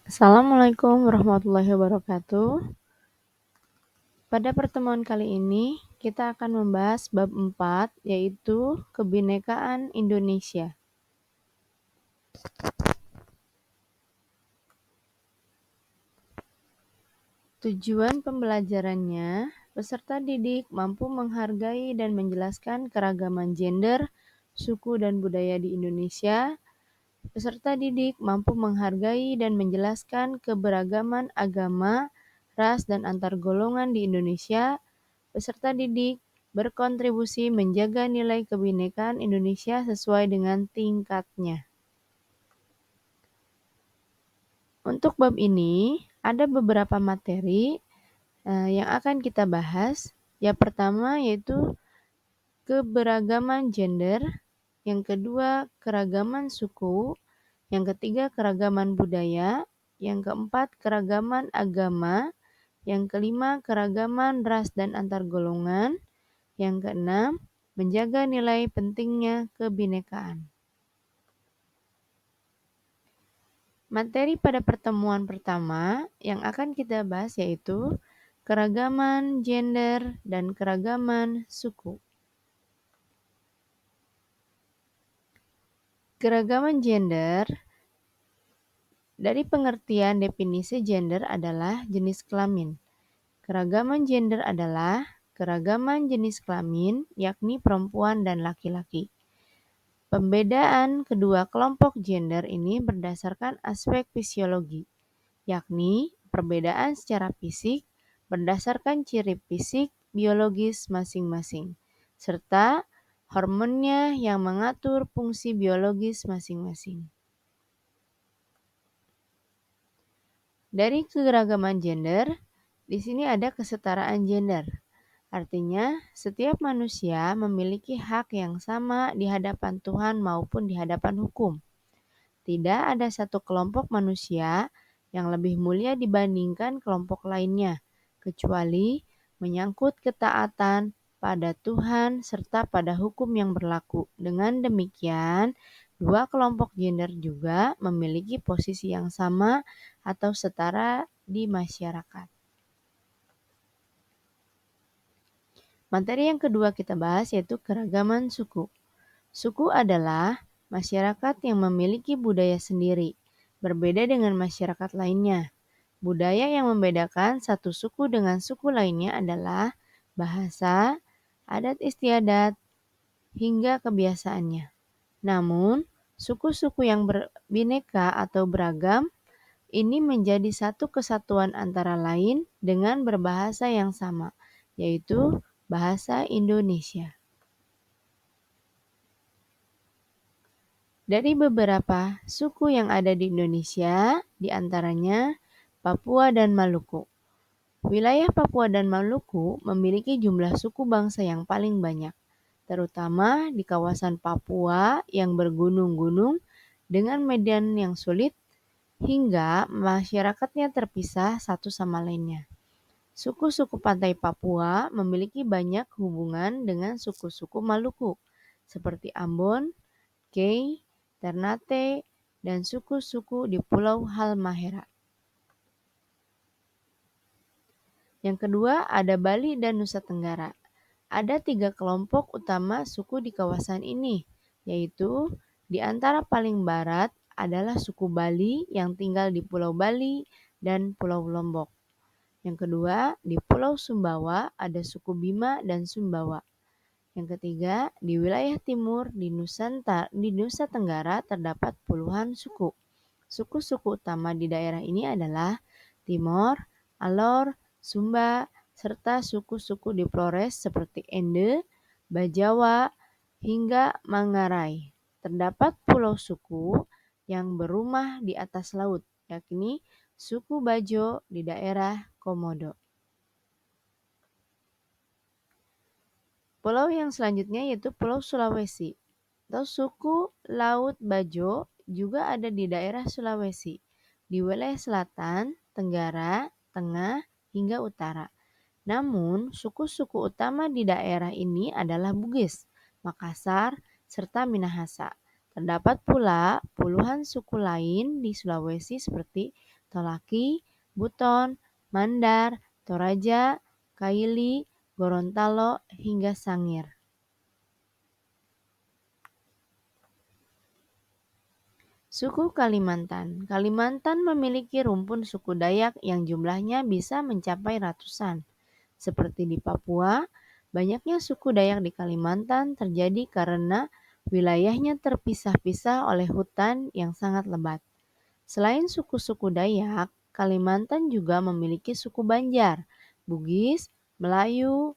Assalamualaikum warahmatullahi wabarakatuh. Pada pertemuan kali ini, kita akan membahas bab 4, yaitu Kebinekaan Indonesia. Tujuan pembelajarannya, peserta didik mampu menghargai dan menjelaskan keragaman gender, suku, dan budaya di Indonesia. Peserta didik mampu menghargai dan menjelaskan keberagaman agama, ras, dan antar golongan di Indonesia. Peserta didik berkontribusi menjaga nilai kebinekaan Indonesia sesuai dengan tingkatnya. Untuk bab ini, ada beberapa materi yang akan kita bahas. Yang pertama yaitu keberagaman gender, yang kedua keragaman suku, yang ketiga keragaman budaya, yang keempat keragaman agama, yang kelima keragaman ras dan antar golongan, yang keenam menjaga nilai pentingnya kebinekaan. Materi pada pertemuan pertama yang akan kita bahas yaitu keragaman gender dan keragaman suku. Keragaman gender, dari pengertian definisi gender adalah jenis kelamin. Keragaman gender adalah keragaman jenis kelamin, yakni perempuan dan laki-laki. Pembedaan kedua kelompok gender ini berdasarkan aspek fisiologi, yakni perbedaan secara fisik berdasarkan ciri fisik biologis masing-masing, serta hormonnya yang mengatur fungsi biologis masing-masing. Dari keragaman gender, di sini ada kesetaraan gender. Artinya, setiap manusia memiliki hak yang sama di hadapan Tuhan maupun di hadapan hukum. Tidak ada satu kelompok manusia yang lebih mulia dibandingkan kelompok lainnya, kecuali menyangkut ketaatan pada Tuhan serta pada hukum yang berlaku. Dengan demikian, dua kelompok gender juga memiliki posisi yang sama atau setara di masyarakat. Materi yang kedua kita bahas yaitu keragaman suku. Suku adalah masyarakat yang memiliki budaya sendiri, berbeda dengan masyarakat lainnya. Budaya yang membedakan satu suku dengan suku lainnya adalah bahasa, adat istiadat, hingga kebiasaannya. Namun, suku-suku yang berbineka atau beragam ini menjadi satu kesatuan antara lain dengan berbahasa yang sama, yaitu bahasa Indonesia. Dari beberapa suku yang ada di Indonesia, di antaranya Papua dan Maluku. Wilayah Papua dan Maluku memiliki jumlah suku bangsa yang paling banyak, terutama di kawasan Papua yang bergunung-gunung dengan medan yang sulit hingga masyarakatnya terpisah satu sama lainnya. Suku-suku pantai Papua memiliki banyak hubungan dengan suku-suku Maluku, seperti Ambon, Kei, Ternate, dan suku-suku di Pulau Halmahera. Yang kedua ada Bali dan Nusa Tenggara. Ada 3 kelompok utama suku di kawasan ini, yaitu di antara paling barat adalah suku Bali yang tinggal di Pulau Bali dan Pulau Lombok. Yang kedua, di Pulau Sumbawa ada suku Bima dan Sumbawa. Yang ketiga, di wilayah timur di Nusa Tenggara terdapat puluhan suku. Suku-suku utama di daerah ini adalah Timor, Alor, Sumba, serta suku-suku di Flores seperti Ende, Bajawa, hingga Manggarai. Terdapat pulau suku yang berumah di atas laut, yakni suku Bajo di daerah Komodo. Pulau yang selanjutnya yaitu Pulau Sulawesi. Atau suku Laut Bajo juga ada di daerah Sulawesi, di wilayah selatan, tenggara, tengah, hingga utara. Namun, suku-suku utama di daerah ini adalah Bugis, Makassar, serta Minahasa. Terdapat pula puluhan suku lain di Sulawesi seperti Tolaki, Buton, Mandar, Toraja, Kaili, Gorontalo, hingga Sangir. Suku Kalimantan. Kalimantan memiliki rumpun suku Dayak yang jumlahnya bisa mencapai ratusan. Seperti di Papua, banyaknya suku Dayak di Kalimantan terjadi karena wilayahnya terpisah-pisah oleh hutan yang sangat lebat. Selain suku-suku Dayak, Kalimantan juga memiliki suku Banjar, Bugis, Melayu,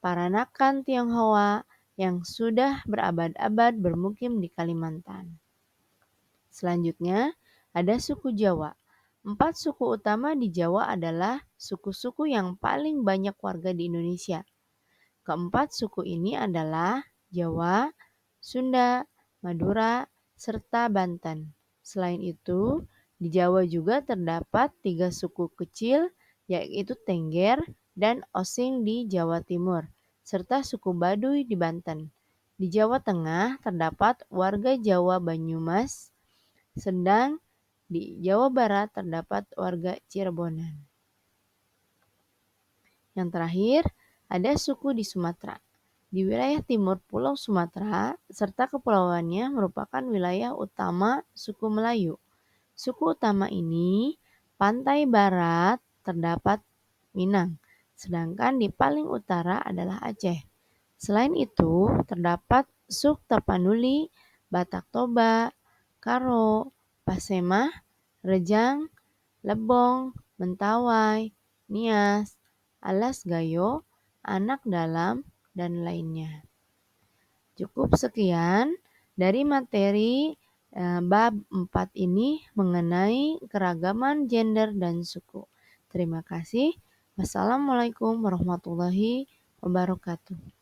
Peranakan Tionghoa yang sudah berabad-abad bermukim di Kalimantan. Selanjutnya, ada suku Jawa. 4 suku utama di Jawa adalah suku-suku yang paling banyak warga di Indonesia. Keempat suku ini adalah Jawa, Sunda, Madura, serta Banten. Selain itu, di Jawa juga terdapat 3 suku kecil, yaitu Tengger dan Osing di Jawa Timur, serta suku Baduy di Banten. Di Jawa Tengah terdapat warga Jawa Banyumas, sedang di Jawa Barat terdapat warga Cirebonan. Yang terakhir, ada suku di Sumatera. Di wilayah timur Pulau Sumatera serta kepulauannya merupakan wilayah utama suku Melayu. Suku utama ini, pantai barat terdapat Minang, sedangkan di paling utara adalah Aceh. Selain itu, terdapat suku Tapanuli, Batak Toba, Karo, Pasemah, Rejang, Lebong, Mentawai, Nias, Alas Gayo, Anak Dalam, dan lainnya. Cukup sekian dari materi bab 4 ini mengenai keragaman gender dan suku. Terima kasih. Wassalamualaikum warahmatullahi wabarakatuh.